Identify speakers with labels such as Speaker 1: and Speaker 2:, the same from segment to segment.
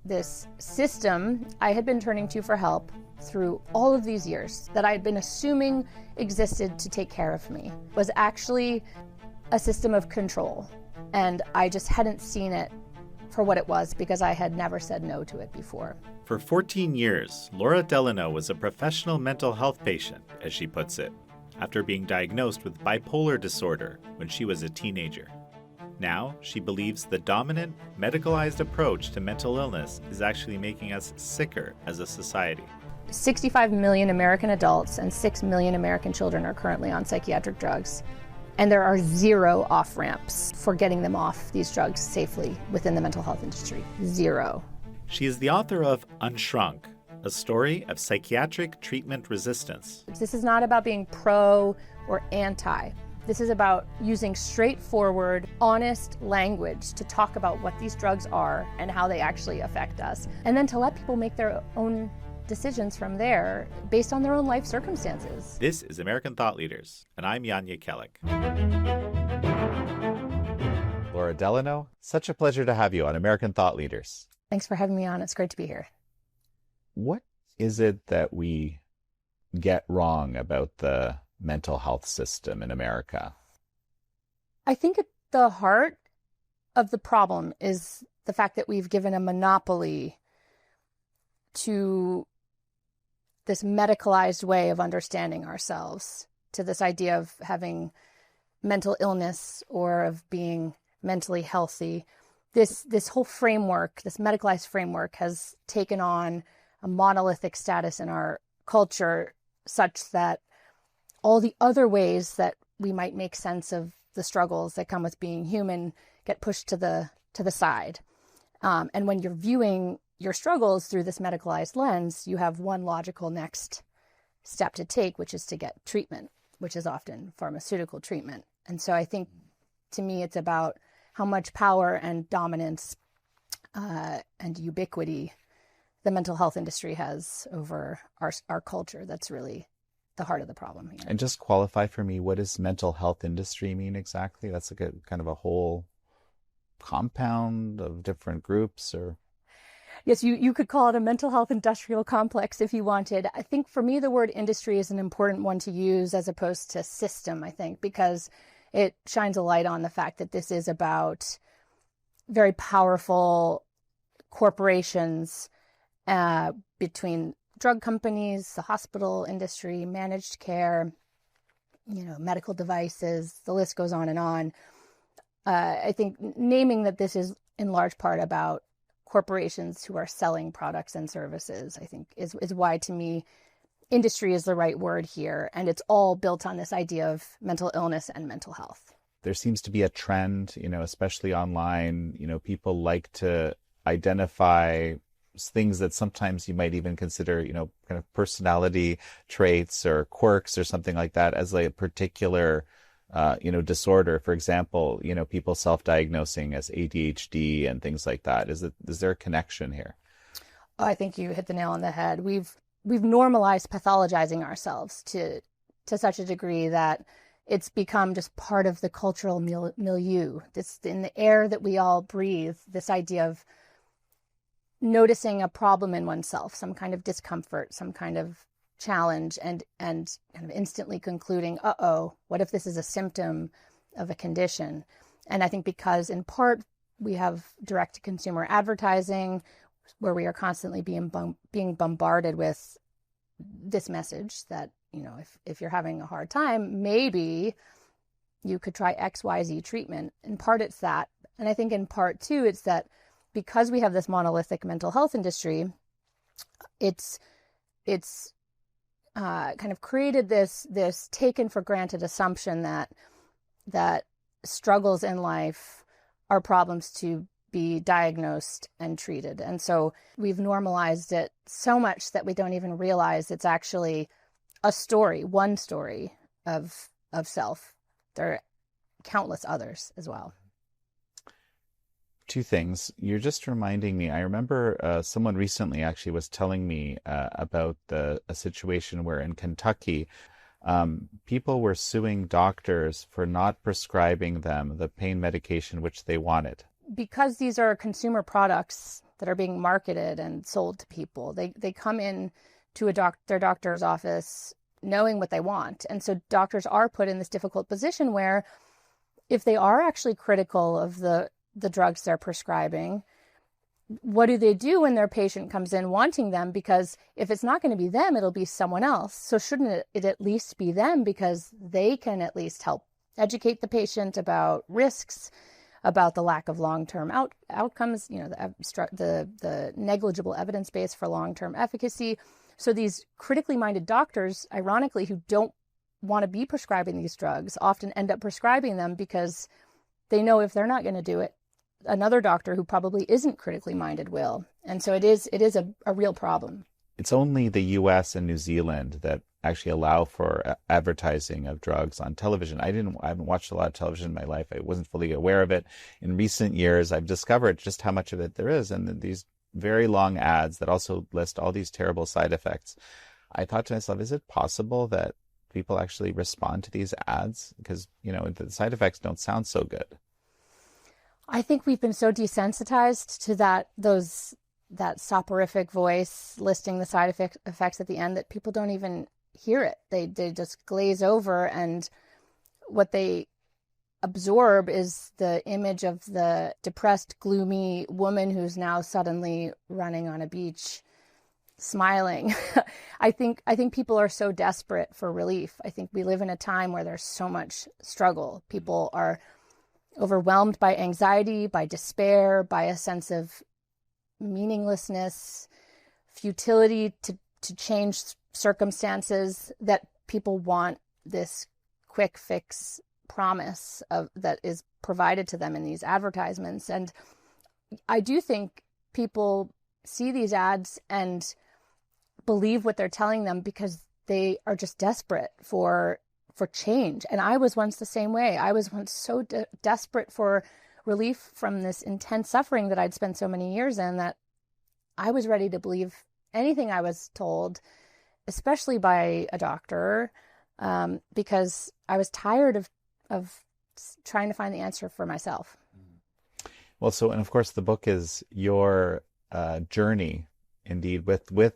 Speaker 1: this system I had been turning to for help through all of these years that I had been assuming existed to take care of me was actually a system of control. And I just hadn't seen it for what it was because I had never said no to it before.
Speaker 2: For 14 years, Laura Delano was a professional mental health patient, as she puts it, after being diagnosed with bipolar disorder when she was a teenager. Now, she believes the dominant, medicalized approach to mental illness is actually making us sicker as a society.
Speaker 1: 65 million American adults and 6 million American children are currently on psychiatric drugs. And there are zero off-ramps for getting them off these drugs safely within the mental health industry. Zero.
Speaker 2: She is the author of Unshrunk, a story of psychiatric treatment resistance.
Speaker 1: This is not about being pro or anti. This is about using straightforward, honest language to talk about what these drugs are and how they actually affect us, and then to let people make their own decisions from there based on their own life circumstances.
Speaker 2: This is American Thought Leaders, and I'm Yanya Kellick. Laura Delano, such a pleasure to have you on American Thought Leaders.
Speaker 1: Thanks for having me on. It's great to be here.
Speaker 2: What is it that we get wrong about the mental health system in America?
Speaker 1: I think at the heart of the problem is the fact that we've given a monopoly to this medicalized way of understanding ourselves, to this idea of having mental illness or of being mentally healthy. This whole framework, this medicalized framework, has taken on a monolithic status in our culture such that all the other ways that we might make sense of the struggles that come with being human get pushed to the side. And when you're viewing your struggles through this medicalized lens, you have one logical next step to take, which is to get treatment, which is often pharmaceutical treatment. And so I think, to me, it's about how much power and dominance and ubiquity the mental health industry has over our culture. That's really the heart of the problem here.
Speaker 2: And just qualify for me, what does mental health industry mean exactly? That's like a kind of a whole compound of different groups, or?
Speaker 1: Yes, you could call it a mental health industrial complex if you wanted. I think for me, the word industry is an important one to use as opposed to system, I think, because it shines a light on the fact that this is about very powerful corporations between drug companies, the hospital industry, managed care, medical devices, the list goes on and on. I think naming that this is in large part about corporations who are selling products and services, I think is why, to me, industry is the right word here. And it's all built on this idea of mental illness and mental health.
Speaker 2: There seems to be a trend, especially online, people like to identify things that sometimes you might even consider, kind of personality traits or quirks or something like that as a particular disorder. For example, people self-diagnosing as ADHD and things like that. Is there a connection here?
Speaker 1: I think you hit the nail on the head. We've normalized pathologizing ourselves to such a degree that it's become just part of the cultural milieu. This, in the air that we all breathe, this idea of noticing a problem in oneself, some kind of discomfort, some kind of challenge, and kind of instantly concluding, what if this is a symptom of a condition? And I think because in part we have direct-to-consumer advertising where we are constantly being bombarded with this message that, if you're having a hard time, maybe you could try XYZ treatment. In part it's that. And I think in part too, it's that because we have this monolithic mental health industry, it's kind of created this taken for granted assumption that struggles in life are problems to be diagnosed and treated. And so we've normalized it so much that we don't even realize it's actually a story, one story of self. There are countless others as well.
Speaker 2: Two things. You're just reminding me, I remember someone recently actually was telling me about a situation where in Kentucky, people were suing doctors for not prescribing them the pain medication which they wanted.
Speaker 1: Because these are consumer products, that are being marketed and sold to people. They come in to their doctor's office knowing what they want. And so doctors are put in this difficult position where if they are actually critical of the drugs they're prescribing, what do they do when their patient comes in wanting them? Because if it's not going to be them, it'll be someone else. So shouldn't it at least be them, because they can at least help educate the patient about risks, about the lack of long-term outcomes, the negligible evidence base for long-term efficacy. So these critically minded doctors, ironically, who don't want to be prescribing these drugs, often end up prescribing them because they know if they're not going to do it, another doctor who probably isn't critically minded will. And so it is a real problem.
Speaker 2: It's only the US and New Zealand that actually allow for advertising of drugs on television. I haven't watched a lot of television in my life. I wasn't fully aware of it. In recent years, I've discovered just how much of it there is, and these very long ads that also list all these terrible side effects. I thought to myself, is it possible that people actually respond to these ads? Because, the side effects don't sound so good.
Speaker 1: I think we've been so desensitized to that soporific voice listing the side effects at the end that people don't even hear it. They just glaze over, and what they absorb is the image of the depressed, gloomy woman who's now suddenly running on a beach smiling. I think people are so desperate for relief. I think we live in a time where there's so much struggle. People are overwhelmed by anxiety, by despair, by a sense of meaninglessness, futility to change circumstances, that people want this quick fix promise that is provided to them in these advertisements. And I do think people see these ads and believe what they're telling them because they are just desperate for change. And I was once the same way. I was once so desperate for relief from this intense suffering that I'd spent so many years in, that I was ready to believe anything I was told, especially by a doctor, because I was tired of trying to find the answer for myself.
Speaker 2: Well, and of course the book is your journey, indeed, with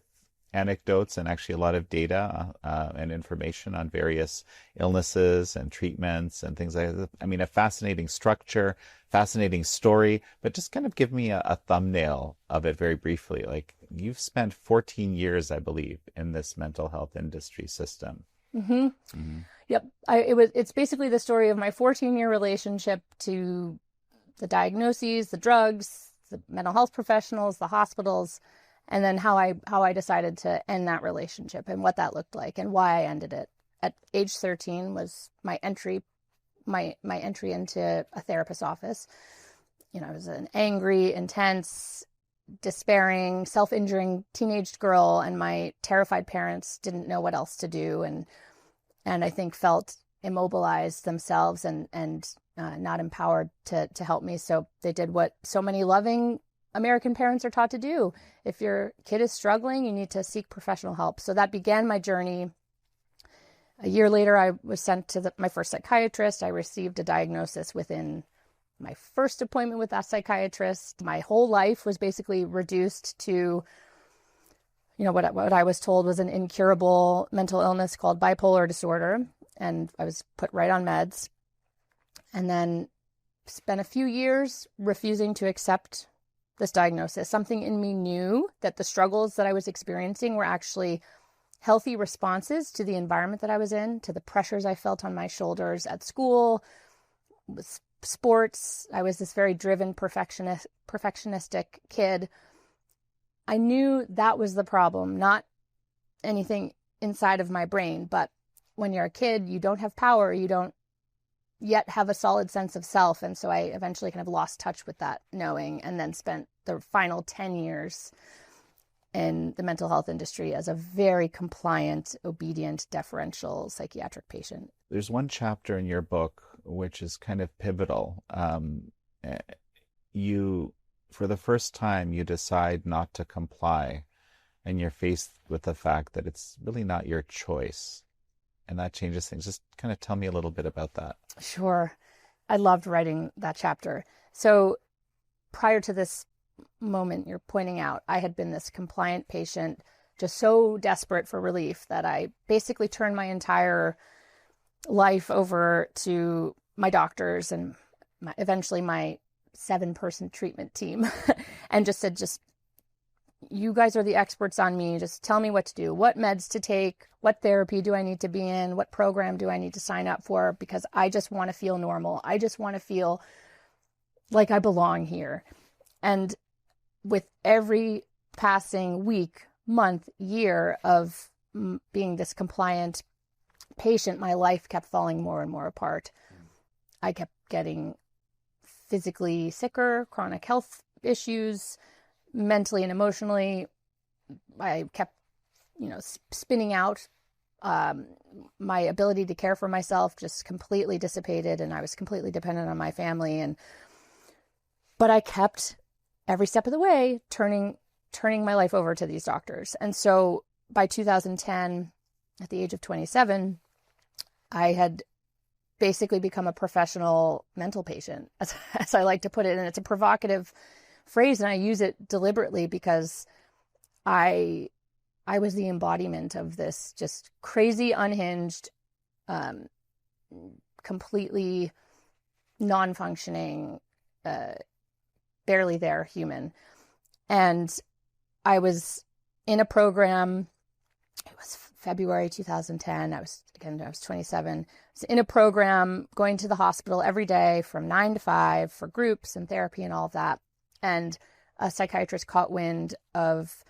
Speaker 2: anecdotes and actually a lot of data and information on various illnesses and treatments and things like that. I mean, a fascinating structure, fascinating story, but just kind of give me a thumbnail of it very briefly. Like, you've spent 14 years, I believe, in this mental health industry system.
Speaker 1: Mm-hmm. Mm-hmm. Yep. It's basically the story of my 14-year relationship to the diagnoses, the drugs, the mental health professionals, the hospitals, and then how I decided to end that relationship and what that looked like and why I ended it. At age 13 was my entry into a therapist's office. I was an angry, intense, despairing, self-injuring teenage girl, and my terrified parents didn't know what else to do, and I think felt immobilized themselves and not empowered to help me. So they did what so many loving American parents are taught to do. If your kid is struggling, you need to seek professional help. So that began my journey. A year later, I was sent to my first psychiatrist. I received a diagnosis within my first appointment with that psychiatrist. My whole life was basically reduced to, what I was told was an incurable mental illness called bipolar disorder. And I was put right on meds. And then spent a few years refusing to accept this diagnosis. Something in me knew that the struggles that I was experiencing were actually healthy responses to the environment that I was in, to the pressures I felt on my shoulders at school, with sports. I was this very driven, perfectionistic kid. I knew that was the problem, not anything inside of my brain. But when you're a kid, you don't have power. You don't yet have a solid sense of self. And so I eventually kind of lost touch with that knowing, and then spent the final 10 years in the mental health industry as a very compliant, obedient, deferential psychiatric patient.
Speaker 2: There's one chapter in your book which is kind of pivotal. For the first time, you decide not to comply, and you're faced with the fact that it's really not your choice. And that changes things. Just kind of tell me a little bit about that. Sure.
Speaker 1: I loved writing that chapter. So prior to this moment you're pointing out, I had been this compliant patient, just so desperate for relief that I basically turned my entire life over to my doctors and eventually my 7-person treatment team and just said, you guys are the experts on me. Just tell me what to do, what meds to take, what therapy do I need to be in, what program do I need to sign up for, because I just want to feel normal. I just want to feel like I belong here. And with every passing week, month, year of being this compliant patient, my life kept falling more and more apart. I kept getting physically sicker, chronic health issues, mentally and emotionally. I kept, spinning out. My ability to care for myself just completely dissipated, and I was completely dependent on my family. But I kept every step of the way turning my life over to these doctors. And so by 2010, at the age of 27, I had basically become a professional mental patient, as I like to put it. And it's a provocative phrase, and I use it deliberately because I was the embodiment of this just crazy, unhinged, completely non-functioning, barely there human. And I was in a program. It was February 2010. I was 27. I was in a program, going to the hospital every day from 9 to 5 for groups and therapy and all of that. And a psychiatrist caught wind of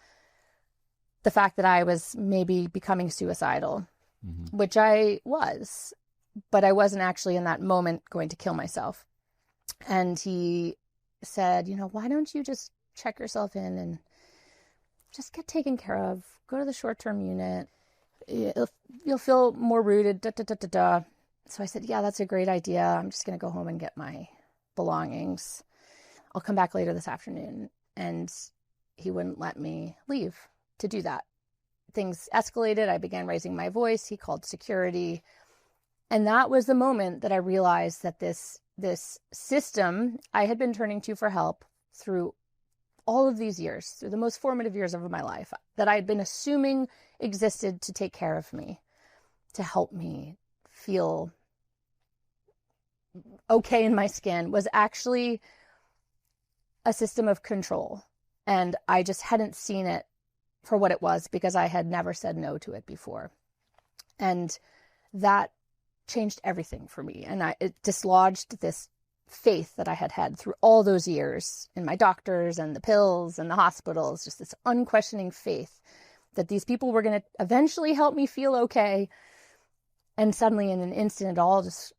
Speaker 1: the fact that I was maybe becoming suicidal, which I was, but I wasn't actually in that moment going to kill myself. And he said, why don't you just check yourself in and just get taken care of, go to the short-term unit. You'll feel more rooted, So I said, yeah, that's a great idea. I'm just going to go home and get my belongings. I'll come back later this afternoon. And he wouldn't let me leave to do that. Things escalated. I began raising my voice. He called security. And that was the moment that I realized that this system I had been turning to for help through all of these years, through the most formative years of my life, that I had been assuming existed to take care of me, to help me feel okay in my skin, was actually a system of control. And I just hadn't seen it for what it was because I had never said no to it before. And that changed everything for me. And it dislodged this faith that I had had through all those years in my doctors and the pills and the hospitals, just this unquestioning faith that these people were going to eventually help me feel okay. And suddenly in an instant, it all just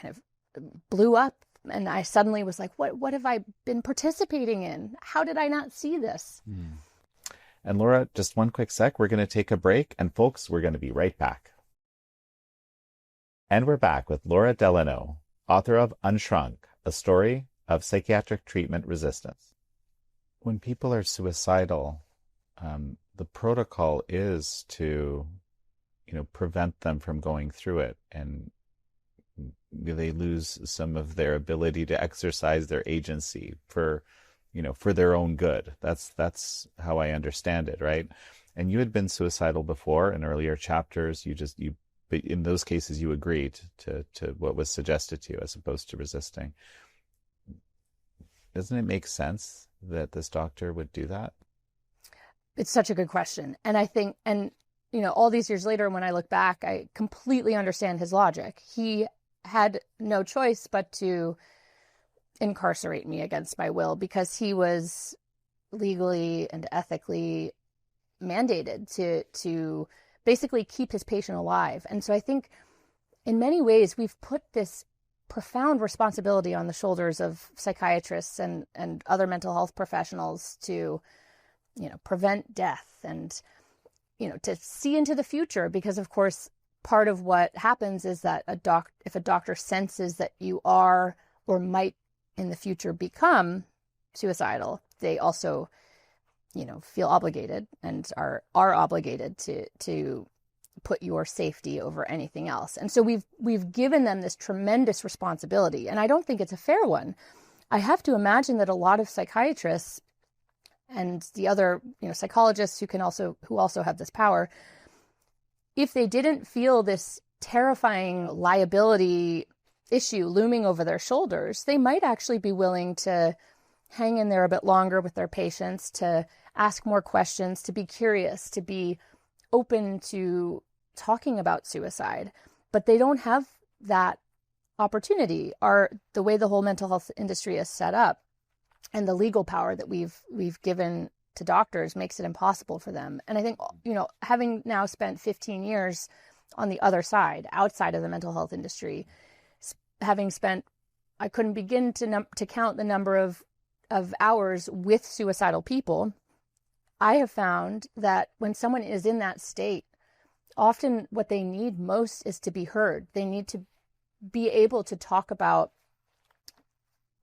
Speaker 1: kind of blew up. And I suddenly was like, what have I been participating in? How did I not see this?
Speaker 2: And Laura, just one quick sec. We're going to take a break. And folks, we're going to be right back. And we're back with Laura Delano, author of Unshrunk, a story of psychiatric treatment resistance. When people are suicidal, the protocol is to, prevent them from going through it. And they lose some of their ability to exercise their agency for their own good. That's how I understand it, right? And you had been suicidal before in earlier chapters. But in those cases, you agreed to what was suggested to you as opposed to resisting. Doesn't it make sense that this doctor would do that?
Speaker 1: It's such a good question. And I think, all these years later, when I look back, I completely understand his logic. He had no choice but to incarcerate me against my will because he was legally and ethically mandated to basically keep his patient alive. And so I think in many ways we've put this profound responsibility on the shoulders of psychiatrists and other mental health professionals to, prevent death and, to see into the future. Because of course, part of what happens is that if a doctor senses that you are or might in the future become suicidal, they also feel obligated and are obligated to put your safety over anything else. And so we've given them this tremendous responsibility. And I don't think it's a fair one. I have to imagine that a lot of psychiatrists and the other, psychologists who also have this power, if they didn't feel this terrifying liability issue looming over their shoulders, they might actually be willing to hang in there a bit longer with their patients, to ask more questions, to be curious, to be open to talking about suicide. But they don't have that opportunity. The way the whole mental health industry is set up and the legal power that we've given to doctors makes it impossible for them. And I think, having now spent 15 years on the other side, outside of the mental health industry, I couldn't begin to count the number of hours with suicidal people. I have found that when someone is in that state, often what they need most is to be heard. They need to be able to talk about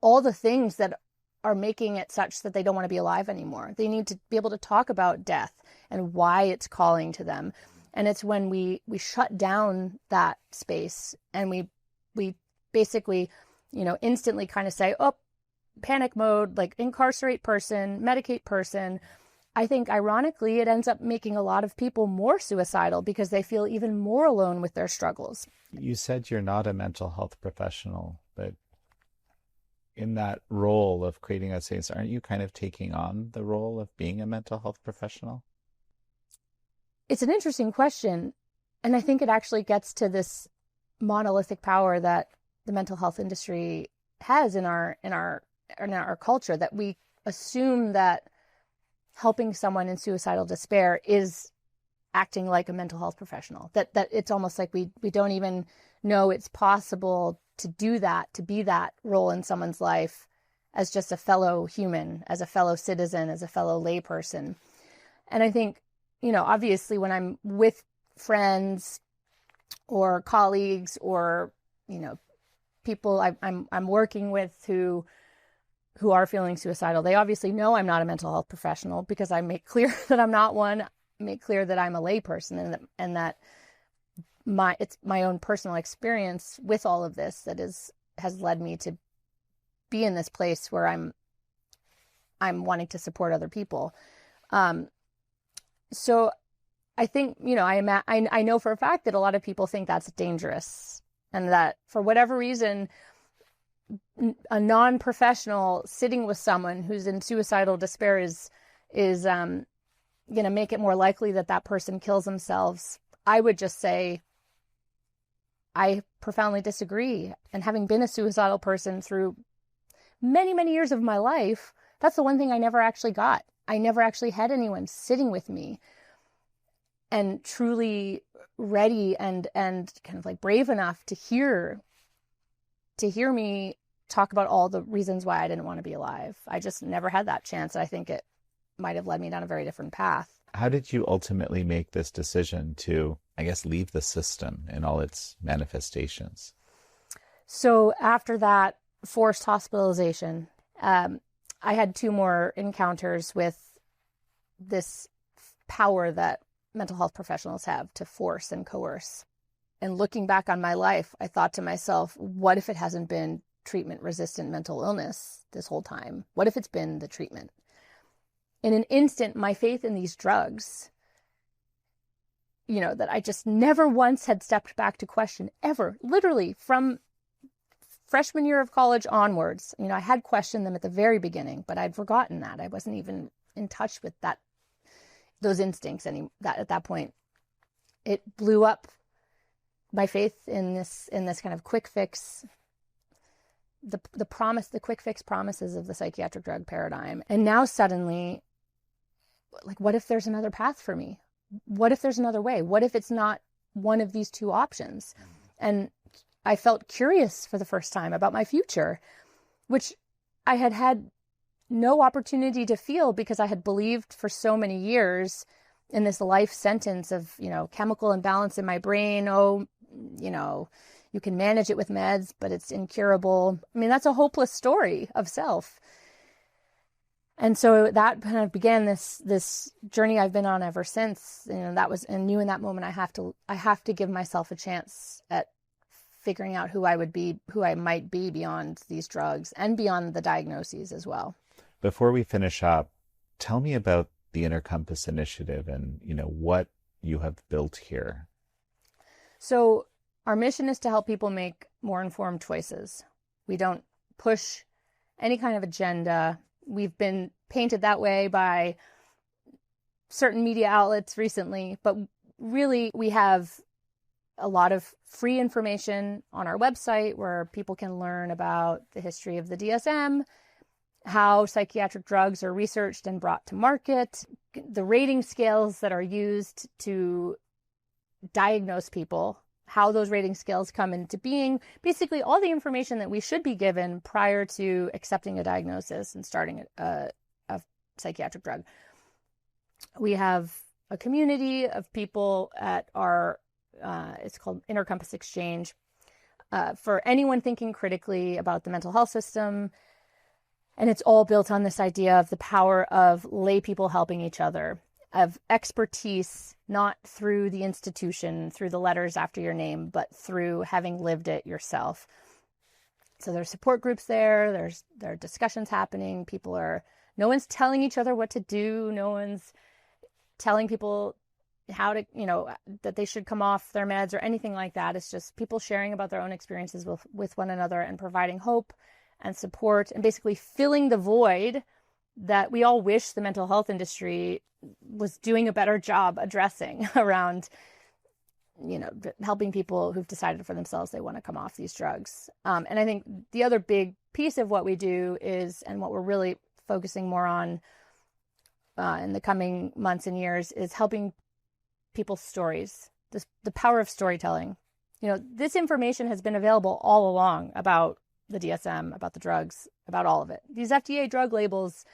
Speaker 1: all the things that are making it such that they don't want to be alive anymore. They need to be able to talk about death and why it's calling to them. And it's when we shut down that space and we basically, instantly kind of say, oh, panic mode, like incarcerate person, medicate person. I think ironically, it ends up making a lot of people more suicidal because they feel even more alone with their struggles.
Speaker 2: You said you're not a mental health professional, but in that role of creating a space, aren't you kind of taking on the role of being a mental health professional?
Speaker 1: It's an interesting question. And I think it actually gets to this monolithic power that the mental health industry has in our culture, that we assume that helping someone in suicidal despair is acting like a mental health professional, that it's almost like we don't even know it's possible to do that, to be that role in someone's life as just a fellow human, as a fellow citizen, as a fellow layperson. And I think, obviously when I'm with friends or colleagues or, people I'm working with who are feeling suicidal, they obviously know I'm not a mental health professional because I make clear that I'm not one, make clear that I'm a layperson, and that it's my own personal experience with all of this that has led me to be in this place where I'm wanting to support other people. So I think, I know for a fact that a lot of people think that's dangerous, and that for whatever reason, a non-professional sitting with someone who's in suicidal despair is going to make it more likely that person kills themselves. I would just say I profoundly disagree. And having been a suicidal person through many, many years of my life, that's the one thing I never actually got. I never actually had anyone sitting with me and truly ready and kind of like brave enough to hear me talk about all the reasons why I didn't want to be alive. I just never had that chance. I think it might have led me down a very different path.
Speaker 2: How did you ultimately make this decision to, I guess, leave the system in all its manifestations?
Speaker 1: So after that forced hospitalization, I had 2 more encounters with this power that mental health professionals have to force and coerce. And looking back on my life, I thought to myself, what if it hasn't been treatment-resistant mental illness this whole time? What if it's been the treatment? In an instant, my faith in these drugs, that I just never once had stepped back to question, ever, literally from freshman year of college onwards. I had questioned them at the very beginning, but I'd forgotten that. I wasn't even in touch with those instincts at that point. It blew up my faith in this kind of quick fix, the quick fix promises of the psychiatric drug paradigm. And now suddenly, like, what if there's another path for me? What if there's another way? What if it's not one of these 2 options? And I felt curious for the first time about my future, which I had no opportunity to feel because I had believed for so many years in this life sentence of, chemical imbalance in my brain. Oh, you can manage it with meds, but it's incurable. I mean, that's a hopeless story of self. And so that kind of began this journey I've been on ever since. I knew in that moment I have to give myself a chance at figuring out who I might be beyond these drugs and beyond the diagnoses as well.
Speaker 2: Before we finish up, tell me about the Inner Compass Initiative and, what you have built here.
Speaker 1: So our mission is to help people make more informed choices. We don't push any kind of agenda. We've been painted that way by certain media outlets recently, but really we have a lot of free information on our website where people can learn about the history of the DSM, how psychiatric drugs are researched and brought to market, the rating scales that are used to diagnose people, how those rating scales come into being, basically all the information that we should be given prior to accepting a diagnosis and starting a psychiatric drug. We have a community of people at our, it's called Inner Compass Exchange, for anyone thinking critically about the mental health system. And it's all built on this idea of the power of lay people helping each other, of expertise, not through the institution, through the letters after your name, but through having lived it yourself. So there's support groups there. There are discussions happening. No one's telling each other what to do. No one's telling people how to, that they should come off their meds or anything like that. It's just people sharing about their own experiences with one another and providing hope and support and basically filling the void that we all wish the mental health industry was doing a better job addressing around, helping people who've decided for themselves they want to come off these drugs. And I think the other big piece of what we do is, and what we're really focusing more on in the coming months and years, is helping people's stories, the power of storytelling. This information has been available all along about the DSM, about the drugs, about all of it. These FDA drug labels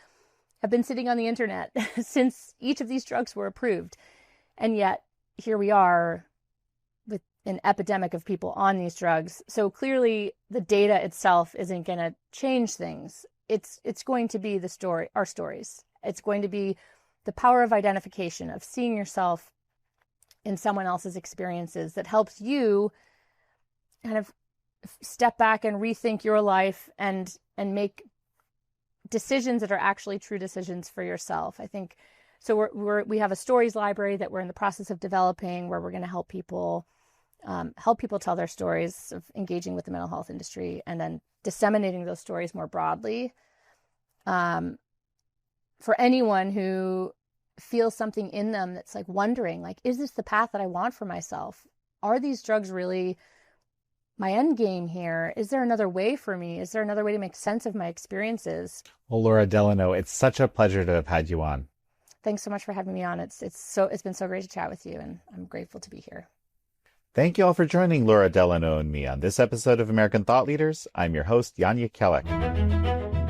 Speaker 1: have been sitting on the internet since each of these drugs were approved. And yet here we are with an epidemic of people on these drugs. So clearly the data itself isn't going to change things. It's going to be our stories. It's going to be the power of identification, of seeing yourself in someone else's experiences, that helps you kind of step back and rethink your life and make decisions that are actually true decisions for yourself. I think so. We have a stories library that we're in the process of developing, where we're going to help people tell their stories of engaging with the mental health industry and then disseminating those stories more broadly. For anyone who feels something in them that's like wondering, like, is this the path that I want for myself? Are these drugs really my end game here? Is there another way for me? Is there another way to make sense of my experiences?
Speaker 2: Well, Laura Delano, it's such a pleasure to have had you on.
Speaker 1: Thanks so much for having me on. It's been so great to chat with you, and I'm grateful to be here.
Speaker 2: Thank you all for joining Laura Delano and me on this episode of American Thought Leaders. I'm your host, Yanya Kellett.